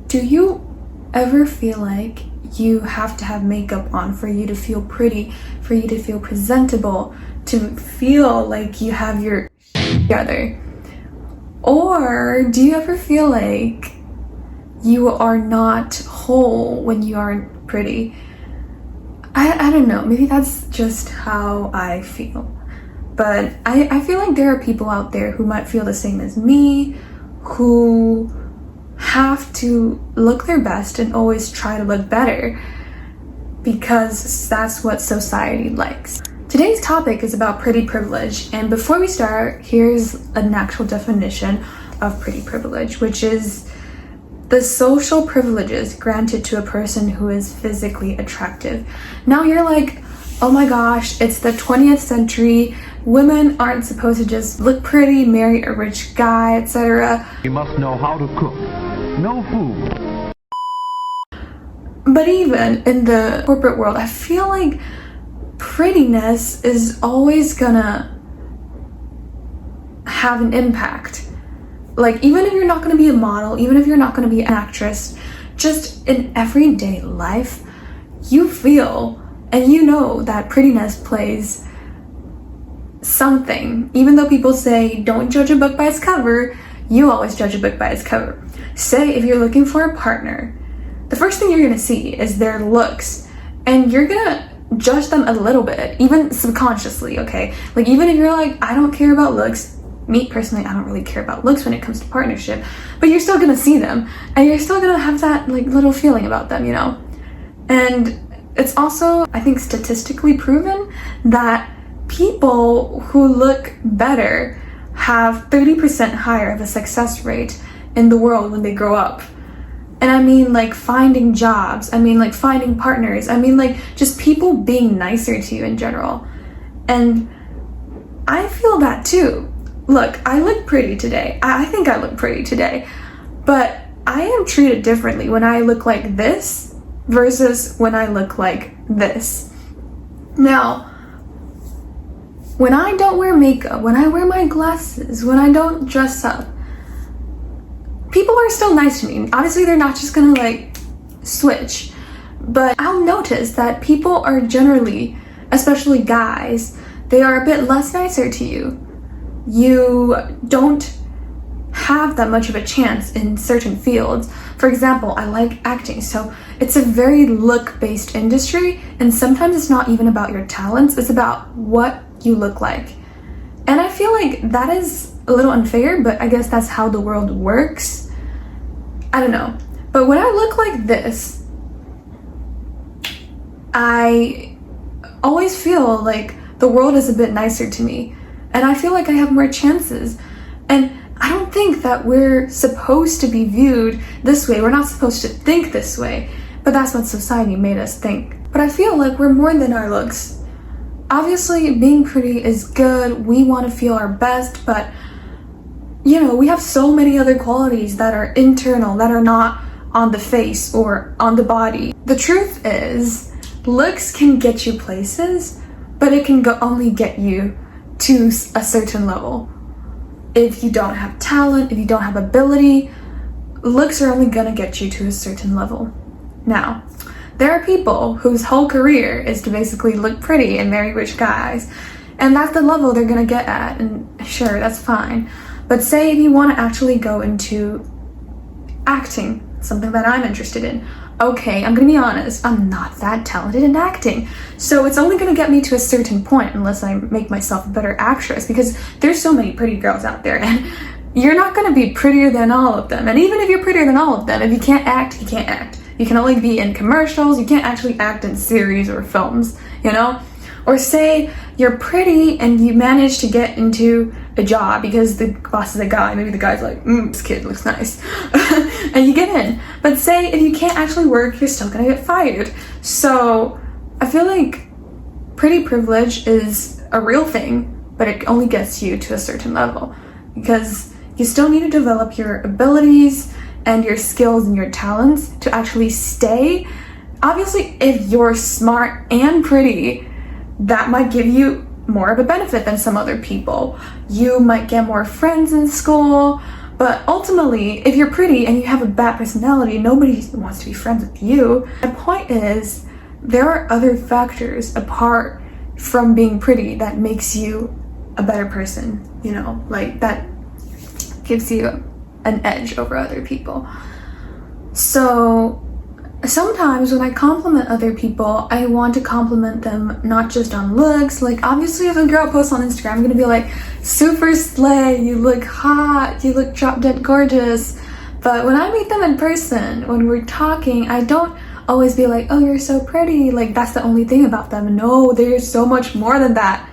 Do you ever feel like you have to have makeup on for you to feel pretty, for you to feel presentable, to feel like you have your together? Or do you ever feel like you are not whole when you aren't pretty? I don't know, maybe that's just how I feel. But I feel like there are people out there who might feel the same as me, who have to look their best and always try to look better because that's what society likes. Today's topic is about pretty privilege, and before we start, here's an actual definition of pretty privilege, which is the social privileges granted to a person who is physically attractive. Now you're like, oh my gosh, it's the 20th century. Women aren't supposed to just look pretty, marry a rich guy, etc. You must know how to cook. No food. But even in the corporate world, I feel like prettiness is always gonna have an impact. Like, even if you're not gonna be a model, even if you're not gonna be an actress, just in everyday life, you feel and you know that prettiness plays something. Even though people say don't judge a book by its cover, you always judge a book by its cover. Say if you're looking for a partner, the first thing you're gonna see is their looks, and you're gonna judge them a little bit, even subconsciously, okay? Like, even if you're like, I don't care about looks, me personally, I don't really care about looks when it comes to partnership, but you're still gonna see them, and you're still gonna have that like little feeling about them, you know? And it's also, I think, statistically proven that people who look better have 30% higher of a success rate in the world when they grow up. And I mean, like, finding jobs, I mean, like, finding partners, I mean, like, just people being nicer to you in general. And I feel that too. Look, I look pretty today. I think I look pretty today, but I am treated differently when I look like this versus when I look like this. Now, when I don't wear makeup, when I wear my glasses, when I don't dress up, people are still nice to me. Obviously, they're not just gonna like switch, but I'll notice that people are generally, especially guys, they are a bit less nicer to you. You don't have that much of a chance in certain fields. For example, I like acting, so it's a very look-based industry, and sometimes it's not even about your talents, it's about what you look like. And I feel like that is a little unfair, but I guess that's how the world works. I don't know. But when I look like this, I always feel like the world is a bit nicer to me, and I feel like I have more chances. And I don't think that we're supposed to be viewed this way. We're not supposed to think this way, but that's what society made us think. But I feel like we're more than our looks. Obviously, being pretty is good. We want to feel our best, but you know, we have so many other qualities that are internal, that are not on the face or on the body. The truth is, looks can get you places, but it can only get you to a certain level. If you don't have talent, if you don't have ability, looks are only gonna get you to a certain level. Now, there are people whose whole career is to basically look pretty and marry rich guys, and that's the level they're gonna get at, and sure, that's fine. But say if you want to actually go into acting, something that I'm interested in, okay, I'm gonna be honest, I'm not that talented in acting, so it's only gonna get me to a certain point unless I make myself a better actress, because there's so many pretty girls out there, and you're not gonna be prettier than all of them. And even if you're prettier than all of them, if you can't act, you can't act. You can only be in commercials, you can't actually act in series or films, you know? Or say you're pretty and you manage to get into a job because the boss is a guy, maybe the guy's like, this kid looks nice, and you get in. But say if you can't actually work, you're still gonna get fired. So I feel like pretty privilege is a real thing, but it only gets you to a certain level, because you still need to develop your abilities and your skills and your talents to actually stay. Obviously, if you're smart and pretty, that might give you more of a benefit than some other people. You might get more friends in school, But ultimately, if you're pretty and you have a bad personality, nobody wants to be friends with you. The point is, there are other factors apart from being pretty that makes you a better person, you know, like that gives you an edge over other people. So sometimes when I compliment other people, I want to compliment them not just on looks. Like, obviously, if a girl posts on Instagram, I'm gonna be like, super slay, you look hot, you look drop dead gorgeous. But when I meet them in person, when we're talking, I don't always be like, oh, you're so pretty, like that's the only thing about them. No, there's so much more than that.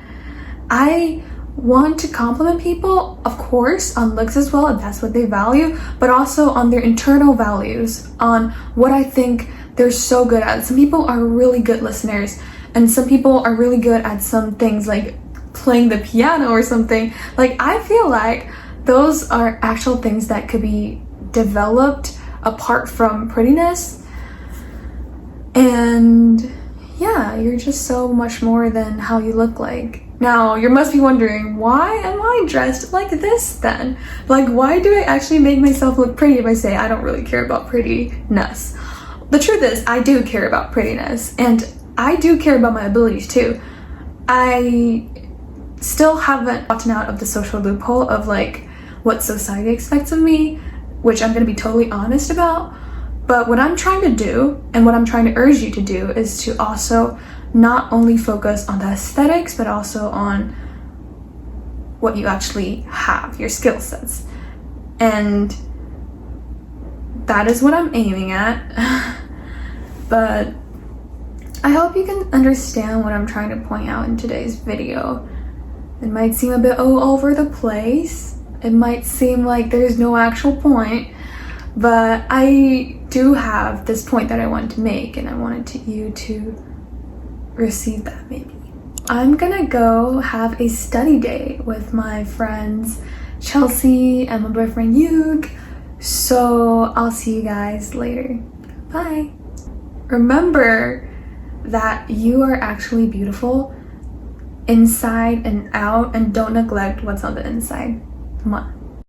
I want to compliment people, of course, on looks as well, if that's what they value, but also on their internal values, on what I think they're so good at. Some people are really good listeners, and some people are really good at some things like playing the piano or something. Like, I feel like those are actual things that could be developed apart from prettiness. And yeah, you're just so much more than how you look like. Now, you must be wondering, why am I dressed like this then? Like, why do I actually make myself look pretty if I say I don't really care about prettiness? The truth is, I do care about prettiness, and I do care about my abilities too. I still haven't gotten out of the social loophole of like what society expects of me, which I'm gonna be totally honest about. But what I'm trying to do, and what I'm trying to urge you to do, is to also not only focus on the aesthetics, but also on what you actually have, your skill sets. And that is what I'm aiming at. But I hope you can understand what I'm trying to point out in today's video. It might seem a bit all over the place. It might seem like there's no actual point, but I do have this point that I wanted to make, and I wanted you to receive that maybe. I'm gonna go have a study day with my friends Chelsea and my boyfriend Yug, so I'll see you guys later. Bye. Remember that you are actually beautiful inside and out, and don't neglect what's on the inside. Come on.